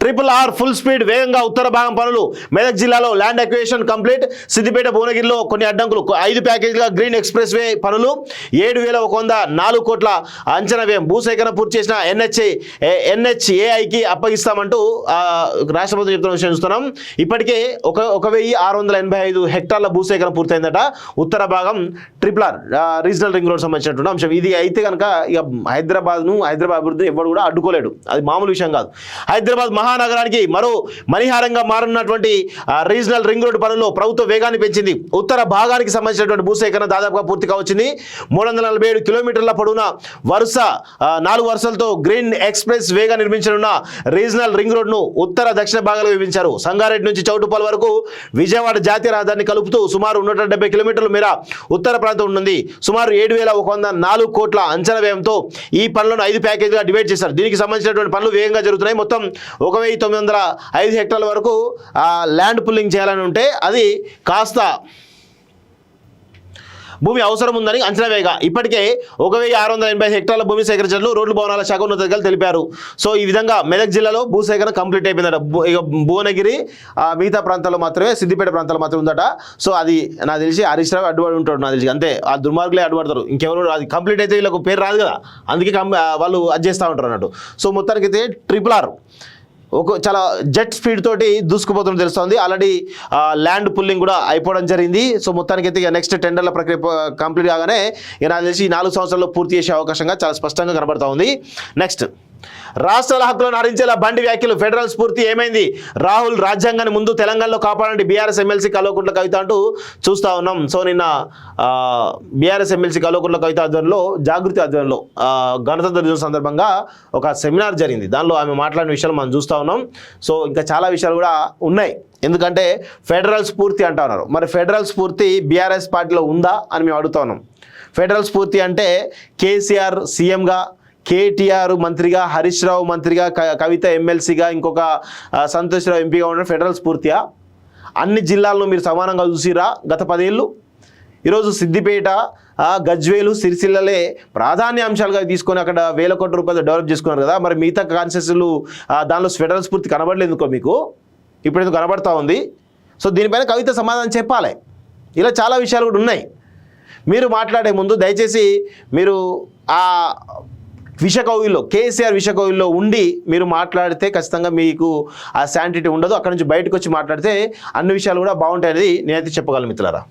RRR full speed వేగంగా ఉత్తర భాగం పనులు. మెదక్ జిల్లాలో ల్యాండ్ అక్విజిషన్ కంప్లీట్. సిద్దిపేట భువనగిరిలో కొన్ని అడ్డంకులు. 5 ప్యాకేజీల గ్రీన్ ఎక్స్ప్రెస్ వే పనులు. 7,104 కోట్ల అంచనా వ్యయం. భూసేకరణ పూర్తి చేసిన NHAIకి అప్పగిస్తామంటూ రాష్ట్ర ప్రభుత్వం చెప్తున్న విషయం చూస్తున్నాం. ఇప్పటికే 1,685 హెక్టార్ల భూసేకరణ పూర్తయిందట. ఉత్తర భాగం RRR రీజనల్ రింగ్ రోడ్ సంబంధించినటువంటి అంశం ఇది. అయితే కనుక ఇక హైదరాబాద్ అభివృద్ధిని ఎవరు కూడా అడ్డుకోలేడు. అది మామూలు విషయం కాదు. హైదరాబాద్ మహానగరానికి మరో మణిహారంగా మారున్నటువంటి రీజనల్ రింగ్ రోడ్ పనుల్లో ప్రభుత్వం వేగాన్ని పెంచింది. ఉత్తర భాగానికి సంబంధించినటువంటి భూసేకరణ దాదాపుగా పూర్తి కావచ్చింది. 347 కిలోమీటర్ల పొడవున 4 వరుసలతో గ్రీన్ ఎక్స్ప్రెస్ వేగా నిర్మించనున్న రీజనల్ రింగ్ రోడ్ను ఉత్తర దక్షిణ భాగాలు విభజించారు. సంగారెడ్డి నుంచి చౌటుప్పల్ వరకు విజయవాడ జాతీయ రహదారిని కలుపుతూ సుమారు 170 కిలోమీటర్ల మేర ఉత్తర ప్రాంతం ఉంది. సుమారు 7,104 కోట్ల అంచనా వ్యయంతో ఈ పనులను 5 ప్యాకేజీగా డివైడ్ చేశారు. దీనికి సంబంధించినటువంటి పనులు వేగంగా జరుగుతున్నాయి. మొత్తం 1,905 హెక్టార్ల వరకు ల్యాండ్ పుల్లింగ్ చేయాలని ఉంటే అది కాస్త భూమి అవసరం ఉందని అంచనా వేయగా ఇప్పటికే 1,685 హెక్టార్ల భూమి సేకరించినట్లు రోడ్లు భవనాల శాఖ ఉన్నతాధికారులు తెలిపారు. సో ఈ విధంగా మెదక్ జిల్లాలో భూసేకరణ కంప్లీట్ అయిపోయిందట. ఇక భువనగిరి మిగతా ప్రాంతాల్లో మాత్రమే, సిద్దిపేట ప్రాంతాల్లో మాత్రమే ఉందట. సో అది నాకు తెలిసి హరీష్ రావు అడ్డుపడి ఉంటాడు. నాకు తెలిసి అంతే, ఆ దుర్మార్గులే అడ్డుపడతారు. ఇంకెవరు అది కంప్లీట్ అయితే వీళ్ళకు పేరు రాదు కదా, అందుకే వాళ్ళు అది చేస్తూ ఉంటారు అన్నట్టు. సో మొత్తానికి అయితే RRR చాలా జెట్ స్పీడ్ తోటి దూసుకుపోతున్నట్టు తెలుస్తుంది. ఆల్రెడీ ల్యాండ్ పుల్లింగ్ కూడా అయిపోవడం జరిగింది. సో మొత్తానికి అయితే ఇక నెక్స్ట్ టెండర్ల ప్రక్రియ కంప్లీట్ కాగానే ఇక నాకు తెలిసి 4 సంవత్సరాల్లో పూర్తి చేసే అవకాశంగా చాలా స్పష్టంగా కనబడతా ఉంది. నెక్స్ట్, రాష్ట్రాల హక్కులను హరించేలా బండి వ్యాఖ్యలు. ఫెడరల్ స్ఫూర్తి ఏమైంది? రాహుల్ రాజ్యాంగాన్ని ముందు తెలంగాణలో కాపాడండి బీఆర్ఎస్ ఎమ్మెల్సీ కల్వకుంట్ల కవిత అంటూ చూస్తూ ఉన్నాం. సో నిన్న బీఆర్ఎస్ ఎమ్మెల్సీ కల్వకుంట్ల కవిత ఆధ్వర్యంలో, జాగృతి ఆధ్వర్యంలో గణతంత్ర దినోత్సవం సందర్భంగా ఒక సెమినార్ జరిగింది. దానిలో ఆమె మాట్లాడిన విషయాలు మనం చూస్తూ ఉన్నాం. సో ఇంకా చాలా విషయాలు కూడా ఉన్నాయి. ఎందుకంటే ఫెడరల్ స్ఫూర్తి అంటా ఉన్నారు. మరి ఫెడరల్ స్ఫూర్తి బీఆర్ఎస్ పార్టీలో ఉందా అని మేము అడుగుతా ఉన్నాం. ఫెడరల్ స్ఫూర్తి అంటే కేసీఆర్ సీఎంగా, కేటీఆర్ మంత్రిగా, హరీష్ రావు మంత్రిగా, కవిత ఎమ్మెల్సీగా, ఇంకొక సంతోష్ రావు ఎంపీగా ఉండడం ఫెడరల్ స్ఫూర్తియా? అన్ని జిల్లాలను మీరు సమానంగా చూసిరా గత 10 ఏళ్ళు? ఈరోజు సిద్దిపేట, గజ్వేలు, సిరిసిల్లలే ప్రాధాన్య అంశాలుగా తీసుకొని అక్కడ 1,000 కోట్ల రూపాయలు డెవలప్ చేసుకున్నారు కదా. మరి మిగతా కాన్స్టిట్యూన్సీలు దానిలో ఫెడరల్ స్ఫూర్తి కనబడలేదు ఎందుకో మీకు? ఇప్పుడు ఎందుకు కనబడతా ఉంది? సో దీనిపైన కవిత సమాధానం చెప్పాలి. ఇలా చాలా విషయాలు కూడా ఉన్నాయి. మీరు మాట్లాడే ముందు దయచేసి మీరు ఆ విషకవిలో, కేసీఆర్ విషకవిలో ఉండి మీరు మాట్లాడితే ఖచ్చితంగా మీకు ఆ శాంటిటీ ఉండదు. అక్కడ నుంచి బయటకు వచ్చి మాట్లాడితే అన్ని విషయాలు కూడా బాగుంటాయనేది నేనైతే చెప్పగలను మిత్రులారా.